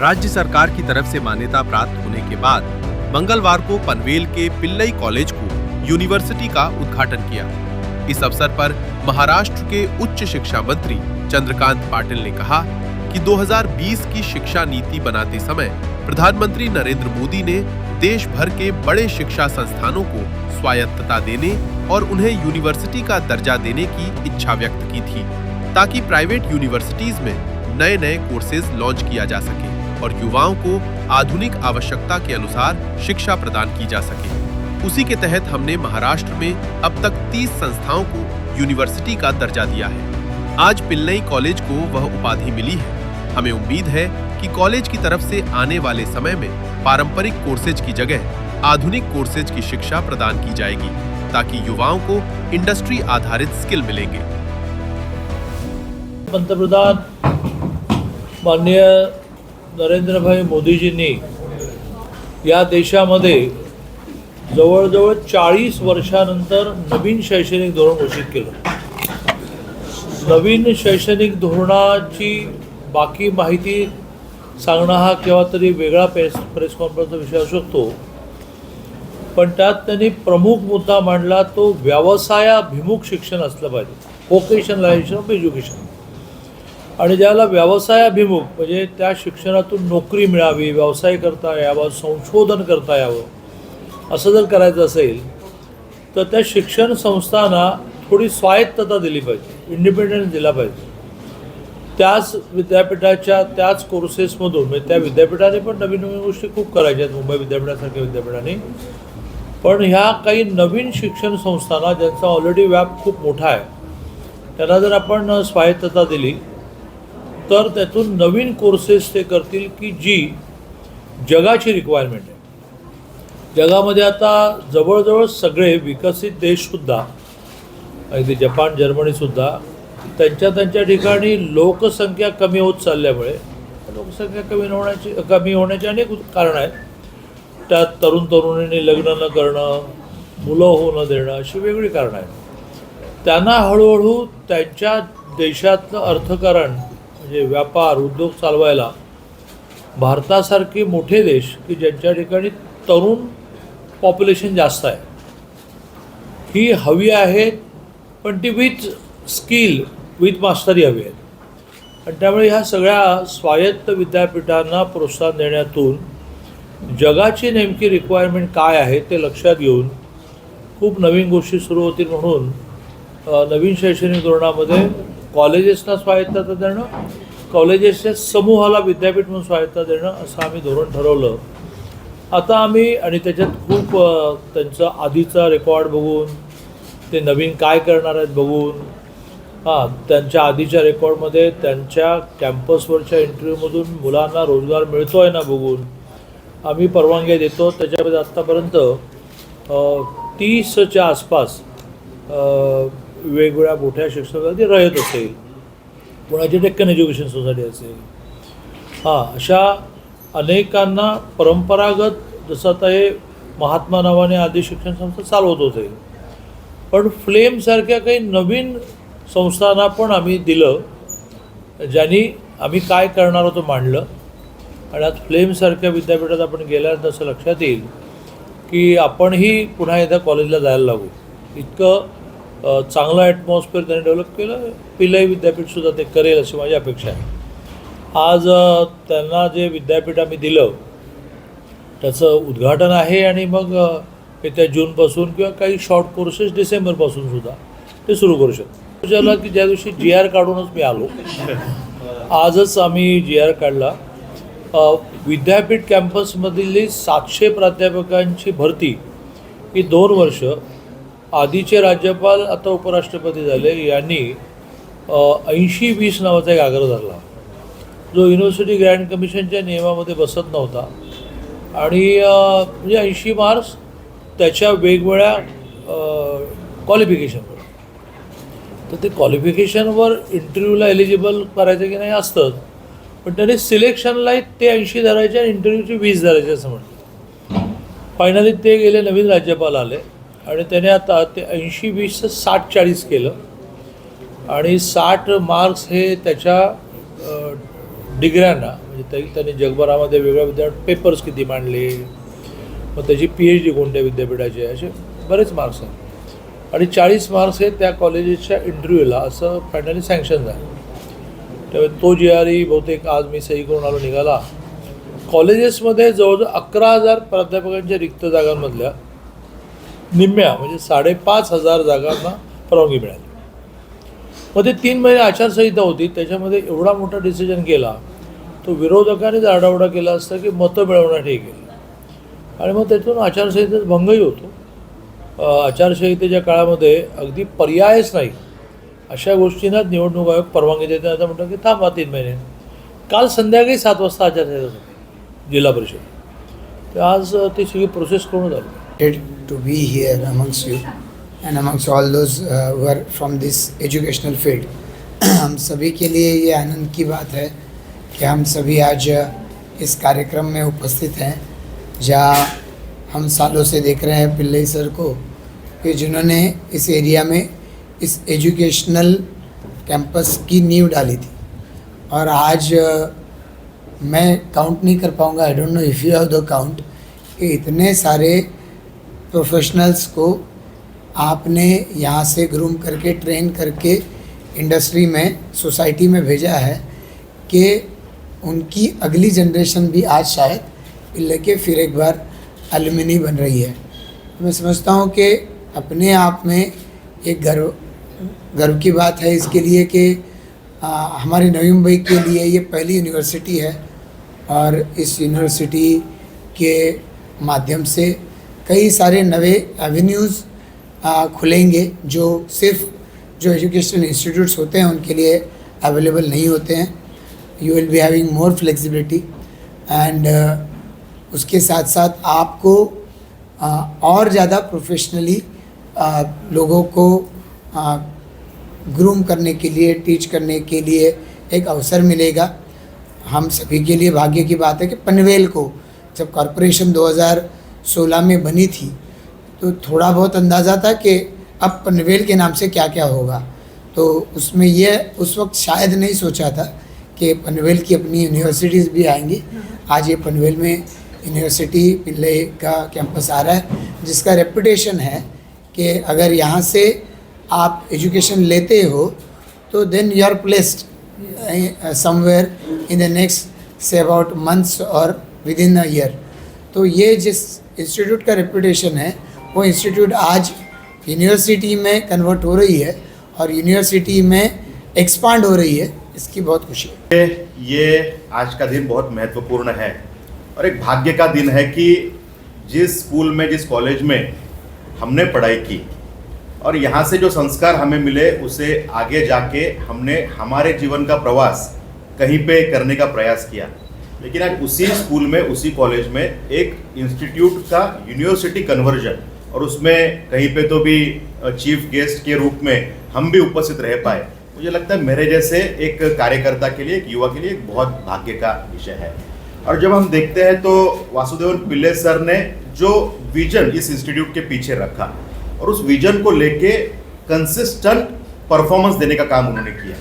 राज्य सरकार की तरफ से मान्यता प्राप्त होने के बाद मंगलवार को पनवेल के पिल्लई कॉलेज को यूनिवर्सिटी का उद्घाटन किया। इस अवसर पर महाराष्ट्र के उच्च शिक्षा मंत्री चंद्रकांत पाटिल ने कहा कि 2020 की शिक्षा नीति बनाते समय प्रधानमंत्री नरेंद्र मोदी ने देश भर के बड़े शिक्षा संस्थानों को स्वायत्तता देने और उन्हें यूनिवर्सिटी का दर्जा देने की इच्छा व्यक्त की थी, ताकि प्राइवेट यूनिवर्सिटीज में नए नए कोर्सेज लॉन्च किया जा सके और युवाओं को आधुनिक आवश्यकता के अनुसार शिक्षा प्रदान की जा सके। उसी के तहत हमने महाराष्ट्र में अब तक 30 संस्थाओं को यूनिवर्सिटी का दर्जा दिया है। आज पिल्लई कॉलेज को वह उपाधि मिली है। हमें उम्मीद है कि कॉलेज की तरफ से आने वाले समय में पारंपरिक कोर्सेज की जगह आधुनिक कोर्सेज की शिक्षा प्रदान की जाएगी, ताकि युवाओं को इंडस्ट्री आधारित स्किल मिलेंगे। पंतप्रधान माननीय नरेंद्रभाई मोदीजींनी या देशामध्ये जवळजवळ 40 वर्षानंतर नवीन शैक्षणिक धोरण घोषित केलं। नवीन शैक्षणिक धोरणाची बाकी माहिती सांगणं हा केव्हा तरी वेगळा प्रेस कॉन्फरन्सचा विषय असू शकतो, पण त्यात त्यांनी प्रमुख मुद्दा मांडला तो व्यवसायाभिमुख शिक्षण असलं पाहिजे, व्होकेशनलायझेशन ऑफ एज्युकेशन। आणि ज्याला व्यवसायाभिमुख म्हणजे त्या शिक्षणातून नोकरी मिळावी, व्यवसाय करता यावा, संशोधन करता यावं असं जर करायचं असेल तर त्या शिक्षण संस्थांना थोडी स्वायत्तता दिली पाहिजे, इंडिपेंडन्स दिला पाहिजे। त्याच विद्यापीठाच्या त्याच कोर्सेसमधून म्हणजे त्या विद्यापीठाने पण नवीन नवीन गोष्टी खूप करायच्या आहेत, मुंबई विद्यापीठासारख्या विद्यापीठाने, पण ह्या काही नवीन शिक्षण संस्थांना ज्यांचा ऑलरेडी व्याप खूप मोठा आहे त्यांना जर आपण स्वायत्तता दिली तर त्यातून नवीन कोर्सेस ते करतील की जी जगाची रिक्वायरमेंट आहे। जगामध्ये आता जवळजवळ सगळे विकसित देशसुद्धा, अगदी जपान, जर्मनीसुद्धा त्यांच्या ठिकाणी लोकसंख्या कमी होत चालल्यामुळे, लोकसंख्या कमी होण्याची अनेक कारणं आहेत। त्यात तरुणींनी लग्न न करणं, मुलं होऊ न देणं अशी वेगळी कारणं आहेत। त्यांना हळूहळू त्यांच्या देशातलं अर्थकारण म्हणजे व्यापार उद्योग चालवायला भारतासारखे मोठे देश की ज्यांच्या ठिकाणी तरुण पॉप्युलेशन जास्त आहे ही हवी आहेत, पण ती विथ स्किल, विथ मास्टरी हवी आहेत। आणि त्यामुळे ह्या सगळ्या स्वायत्त विद्यापीठांना प्रोत्साहन देण्यातून जगाची नेमकी रिक्वायरमेंट काय आहे ते लक्षात घेऊन खूप नवीन गोष्टी सुरू होतील। म्हणून नवीन शैक्षणिक धोरणामध्ये कॉलेजेसना स्वायत्तता देणं, कॉलेजेसच्या समूहाला विद्यापीठ म्हणून स्वायत्तता देणं असं आम्ही धोरण ठरवलं। आता आम्ही आणि त्याच्यात खूप त्यांचा आधीचा रेकॉर्ड बघून, ते नवीन काय करणार आहेत बघून, त्यांच्या आधीच्या रेकॉर्डमध्ये त्यांच्या कॅम्पसवरच्या इंटरव्ह्यूमधून मुलांना रोजगार मिळतो आहे ना बघून आम्ही परवानगी देतो। त्याच्यामध्ये आत्तापर्यंत 30च्या आसपास वेगवेगळ्या मोठ्या शिक्षकांची रयत असेल, कोणाची डेक्कन एज्युकेशन सोसायटी असेल, अशा अनेकांना परंपरागत जसं आता हे महात्मा नावाने आदी शिक्षण संस्था चालवत होते, पण फ्लेमसारख्या काही नवीन संस्थांना पण आम्ही दिलं, ज्यांनी आम्ही काय करणार होतो मांडलं। आणि आज फ्लेमसारख्या विद्यापीठात आपण गेल्यानंतर असं लक्षात येईल की आपणही पुन्हा एकदा कॉलेजला जायला लागू। इतकं चांगलं ॲटमॉस्फिअर त्यांनी डेव्हलप केलं। पिल्लई विद्यापीठसुद्धा ते करेल अशी माझी अपेक्षा आहे। आज त्यांना जे विद्यापीठ आम्ही दिलं त्याचं उद्घाटन आहे आणि मग येत्या जूनपासून किंवा काही शॉर्ट कोर्सेस डिसेंबरपासून सुद्धा ते सुरू करू शकतो। ज्याला की ज्या दिवशी GR काढूनच मी आलो, आजच आम्ही GR काढला। विद्यापीठ कॅम्पसमधील 700 प्राध्यापकांची भरती ही 2 वर्ष आधीचे राज्यपाल आता उपराष्ट्रपती झाले यांनी 80-20 नावाचा एक आग्रह धरला जो युनिव्हर्सिटी ग्रँट कमिशनच्या नियमामध्ये बसत नव्हता। आणि म्हणजे 80 मार्क्स त्याच्या वेगवेगळ्या क्वालिफिकेशनवर, तर ते क्वालिफिकेशनवर इंटरव्ह्यूला एलिजिबल करायचं की नाही असतं, पण त्याने सिलेक्शनला ते 80 धरायचे आणि इंटरव्ह्यूचे 20 धरायचे असं म्हटलं। फायनली ते गेले, नवीन राज्यपाल आले आणि त्याने आता ते 80-20चं 60-40 केलं आणि 60 मार्क्स हे त्याच्या डिग्र्यांना म्हणजे त्यांनी जगभरामध्ये वेगळ्या विद्यापीठ पेपर्स किती मांडले, मग त्याची PhD कोणत्या विद्यापीठाची आहे, असे बरेच मार्क्स आहेत. आणि 40 मार्क्स हे त्या कॉलेजेसच्या इंटरव्ह्यूला असं फायनली सँक्शन झालं. त्यामुळे तो GRE बहुतेक आज मी सही करून आलो निघाला. कॉलेजेसमध्ये जवळजवळ 11,000 प्राध्यापकांच्या रिक्त जागांमधल्या निम्म्या म्हणजे 5,500 जागांना परवानगी मिळाली. मग ते 3 महिने आचारसंहिता होती, त्याच्यामध्ये एवढा मोठा डिसिजन केला. तो विरोधकांनीच आरडाओरडा केला असता की मतं मिळवण्यासाठी केलं आणि मग त्यातून आचारसंहितेत भंगही होतो. आचारसंहितेच्या काळामध्ये अगदी पर्यायच नाही अशा गोष्टींना निवडणूक आयोग परवानगी देते. आता म्हणतात की थांबा 3 महिने. काल संध्याकाळी 7 वाजता आचारसंहिता होती जिल्हा परिषद. तर आज ती सगळी प्रोसेस करून झाली. To be here amongst you and amongst all those who are from this educational field. हम सभी के लिए ये आनंद की बात है कि हम सभी आज इस कार्यक्रम में उपस्थित हैं, जहाँ हम सालों से देख रहे हैं पिल्लई सर को कि जिन्होंने इस एरिया में इस एजुकेशनल कैंपस की नींव डाली थी. और आज मैं काउंट नहीं कर पाऊँगा, I don't know if you have the count, कि इतने सारे प्रोफेशनल्स को आपने यहाँ से ग्रूम करके ट्रेन करके इंडस्ट्री में सोसाइटी में भेजा है कि उनकी अगली जनरेशन भी आज शायद पिल्लई के फिर एक बार एलुमनी बन रही है. मैं समझता हूँ कि अपने आप में एक गर्व की बात है इसके लिए कि हमारी नवी मुंबई के लिए ये पहली यूनिवर्सिटी है और इस यूनिवर्सिटी के माध्यम से कई सारे नए एवेन्यूज़ खुलेंगे जो सिर्फ जो एजुकेशनल इंस्टीट्यूट्स होते हैं उनके लिए अवेलेबल नहीं होते हैं. You will be having more flexibility end उसके साथ साथ आपको और ज़्यादा प्रोफेशनली लोगों को ग्रूम करने के लिए, टीच करने के लिए एक अवसर मिलेगा. हम सभी के लिए भाग्य की बात है कि पनवेल को जब कॉरपोरेशन 2016 में बनी थी तो थोड़ा बहुत अंदाज़ा था कि अब पनवेल के नाम से क्या क्या होगा. तो उसमें ये उस वक्त शायद नहीं सोचा था कि पनवेल की अपनी यूनिवर्सिटीज़ भी आएंगी. आज ये पनवेल में यूनिवर्सिटी पिल्लई का कैंपस आ रहा है, जिसका रेपुटेशन है कि अगर यहाँ से आप एजुकेशन लेते हो तो then you are placed somewhere in the next say about months और विद इन अ ईयर. तो ये जिस इंस्टीट्यूट का रेपुटेशन है वो इंस्टीट्यूट आज यूनिवर्सिटी में कन्वर्ट हो रही है और यूनिवर्सिटी में एक्सपांड हो रही है. इसकी बहुत खुशी है. ये आज का दिन बहुत महत्वपूर्ण है और एक भाग्य का दिन है कि जिस स्कूल में, जिस कॉलेज में हमने पढ़ाई की और यहाँ से जो संस्कार हमें मिले उसे आगे जाके हमने हमारे जीवन का प्रवास कहीं पे करने का प्रयास किया. लेकिन आज उसी स्कूल में, उसी कॉलेज में एक इंस्टीट्यूट का यूनिवर्सिटी कन्वर्जन और उसमें कहीं पे तो भी चीफ गेस्ट के रूप में हम भी उपस्थित रह पाए. मुझे लगता है मेरे जैसे एक कार्यकर्ता के लिए, एक युवा के लिए एक बहुत भाग्य का विषय है. और जब हम देखते हैं तो वासुदेवन पिल्ले सर ने जो विजन इस इंस्टीट्यूट के पीछे रखा और उस विजन को लेके कंसिस्टेंट परफॉर्मेंस देने का काम उन्होंने किया.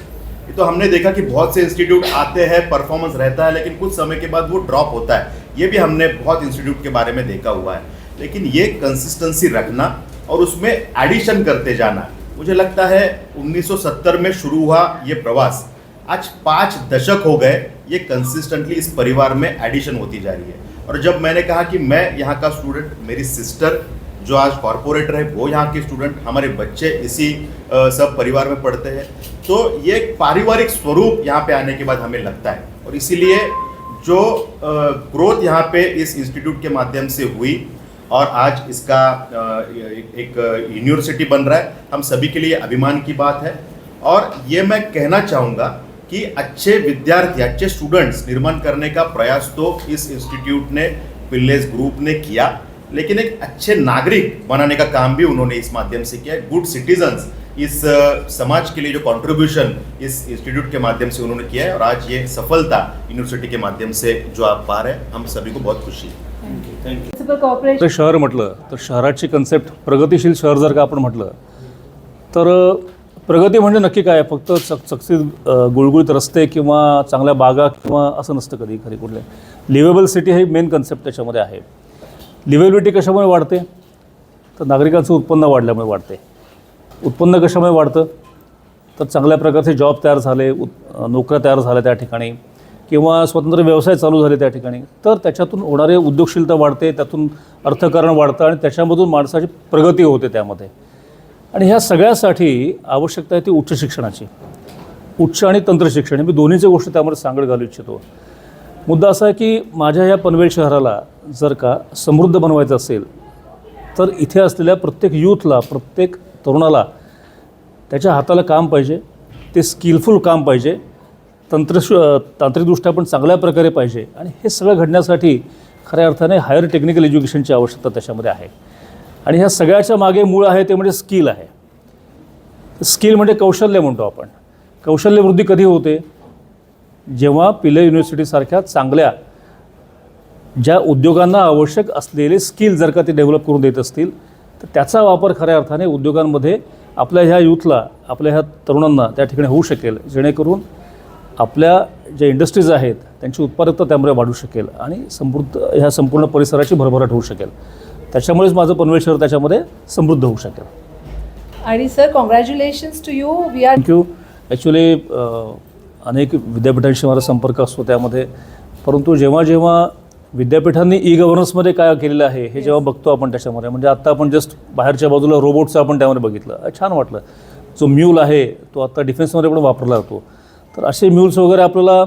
ये तो हमने देखा कि बहुत से इंस्टीट्यूट आते हैं, परफॉर्मेंस रहता है, लेकिन कुछ समय के बाद वो ड्रॉप होता है. ये भी हमने बहुत इंस्टीट्यूट के बारे में देखा हुआ है. लेकिन ये कंसिस्टेंसी रखना और उसमें एडिशन करते जाना, मुझे लगता है 1970 में शुरू हुआ ये प्रवास आज 5 दशक हो गए, ये कंसिस्टेंटली इस परिवार में एडिशन होती जा रही है. और जब मैंने कहा कि मैं यहाँ का स्टूडेंट, मेरी सिस्टर जो आज कॉरपोरेटर है वो यहाँ के स्टूडेंट, हमारे बच्चे इसी सब परिवार में पढ़ते हैं, तो ये एक पारिवारिक स्वरूप यहाँ पे आने के बाद हमें लगता है. और इसीलिए जो ग्रोथ यहाँ पे इस इंस्टीट्यूट के माध्यम से हुई और आज इसका एक यूनिवर्सिटी बन रहा है, हम सभी के लिए अभिमान की बात है. और ये मैं कहना चाहूँगा कि अच्छे विद्यार्थी, अच्छे स्टूडेंट्स निर्माण करने का प्रयास तो इस इंस्टीट्यूट ने, पिल्लेज ग्रुप ने किया, लेकिन एक अच्छे नागरिक बनाने का काम भी उन्होंने इस माध्यम से किया. गुड सिटीजन्स, इस समाज के लिए जो कंट्रीब्यूशन इस इंस्टीट्यूट के माध्यम से उन्होंने किया है और आज ये सफलता यूनिवर्सिटी के माध्यम से जो आप पा रहे हैं, हम सभी को बहुत खुशी है. तर शहर म्हटलं तर शहराची कन्सेप्ट प्रगतिशील शहर जर का आपण म्हटलं तर प्रगती म्हणजे नक्की काय आहे? फक्त चकचकीत गुळगुळीत रस्ते किंवा चांगल्या बागा किंवा असं नसतं कधी खरी कुठले. लिव्हेबल सिटी हे मेन कन्सेप्ट त्याच्यामध्ये आहे. लिव्हेबिलिटी कशामुळे वाढते? तर नागरिकांचं उत्पन्न वाढल्यामुळे वाढते. उत्पन्न कशामुळे वाढतं? तर चांगल्या प्रकारचे जॉब तयार झाले, नोकऱ्या तयार झाल्या त्या ठिकाणी, किंवा स्वतंत्र व्यवसाय चालू झाले त्या ठिकाणी, तर त्याच्यातून होणारे उद्योगशीलता वाढते, त्यातून अर्थकारण वाढतं आणि त्याच्यामधून माणसाची प्रगती होते त्यामध्ये. आणि ह्या सगळ्यासाठी आवश्यकता आहे ती उच्च शिक्षणाची. उच्च आणि तंत्रशिक्षण मी दोन्हीच्या गोष्टी त्यामध्ये सांगड घालू इच्छितो. मुद्दा असा आहे की माझ्या या पनवेल शहराला जर का समृद्ध बनवायचं असेल तर इथे असलेल्या प्रत्येक यूथला, प्रत्येक तरुणाला त्याच्या हाताला काम पाहिजे, ते स्किलफुल काम पाहिजे, तांत्रिकदृष्ट्या पण चांगल्या प्रकारे पाहिजे. आणि हे सगळं घडण्यासाठी खऱ्या अर्थाने हायर टेक्निकल एज्युकेशनची आवश्यकता त्याच्यामध्ये आहे. आणि ह्या सगळ्याच्या मागे मूळ आहे ते म्हणजे स्किल आहे. स्किल म्हणजे कौशल्य म्हणतो आपण. कौशल्यवृद्धी कधी होते? जेव्हा पिले युनिव्हर्सिटीसारख्या चांगल्या ज्या उद्योगांना आवश्यक असलेले स्किल जर का ते डेव्हलप करून देत असतील तर त्याचा वापर खऱ्या अर्थाने उद्योगांमध्ये आपल्या ह्या यूथला, आपल्या ह्या तरुणांना त्या ठिकाणी होऊ शकेल, जेणेकरून आपल्या ज्या इंडस्ट्रीज आहेत त्यांची उत्पादकता त्यामुळे वाढू शकेल आणि ह्या संपूर्ण परिसराची भरभराट होऊ शकेल. त्याच्यामुळेच माझं पनवेल शहर त्याच्यामध्ये समृद्ध होऊ शकेल. आणि sir, congratulations to you. We are thank you. Actually अनेक विद्यापीठांशी माझा संपर्क असतो त्यामध्ये, परंतु जेव्हा जेव्हा विद्यापीठांनी ई गव्हर्नन्समध्ये काय केलेलं आहे हे जेव्हा बघतो आपण त्याच्यामध्ये, म्हणजे आत्ता आपण जस्ट बाहेरच्या बाजूला रोबोटचं आपण त्यामध्ये बघितलं, छान वाटलं. जो म्यूल आहे तो आत्ता डिफेन्समध्ये पण वापरला जातो. तर असे म्यूल्स वगैरे आपल्याला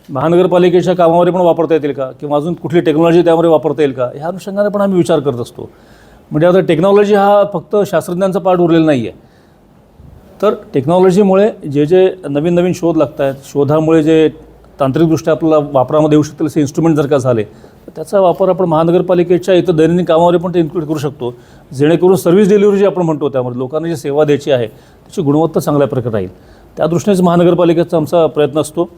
महानगरपालिकेच्या कामामध्ये पण वापरता येतील का, किंवा अजून कुठली टेक्नॉलॉजी त्यामध्ये वापरता येईल का, ह्या अनुषंगाने पण आम्ही विचार करत असतो. म्हणजे आता टेक्नॉलॉजी हा फक्त शास्त्रज्ञांचा पार्ट उरलेला नाही आहे. तर टेक्नॉलॉजीमुळे जे नवीन नवीन शोध लागत आहेत, शोधामुळे जे तांत्रिकदृष्ट्या आपल्याला वापरामध्ये येऊ शकतील असे इन्स्ट्रुमेंट जर का झाले तर त्याचा वापर आपण महानगरपालिकेच्या इतर दैनंदिन कामामध्ये पण ते इन्क्लूड करू शकतो, जेणेकरून सर्व्हिस डिलिव्हरी जी आपण म्हणतो त्यामध्ये लोकांना जी सेवा द्यायची आहे त्याची गुणवत्ता चांगल्या प्रकारे राहील. त्या दृष्टीनेच महानगरपालिकेचा आमचा प्रयत्न असतो.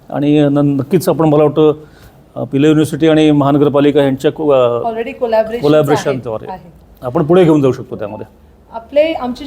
आणि नक्कीच आपण, मला वाटतं पिले युनिव्हर्सिटी आणि महानगरपालिका यांच्या ऑलरेडी कोलॅबरेशनद्वारे आपण पुढे घेऊन जाऊ शकतो त्यामध्ये. आमचे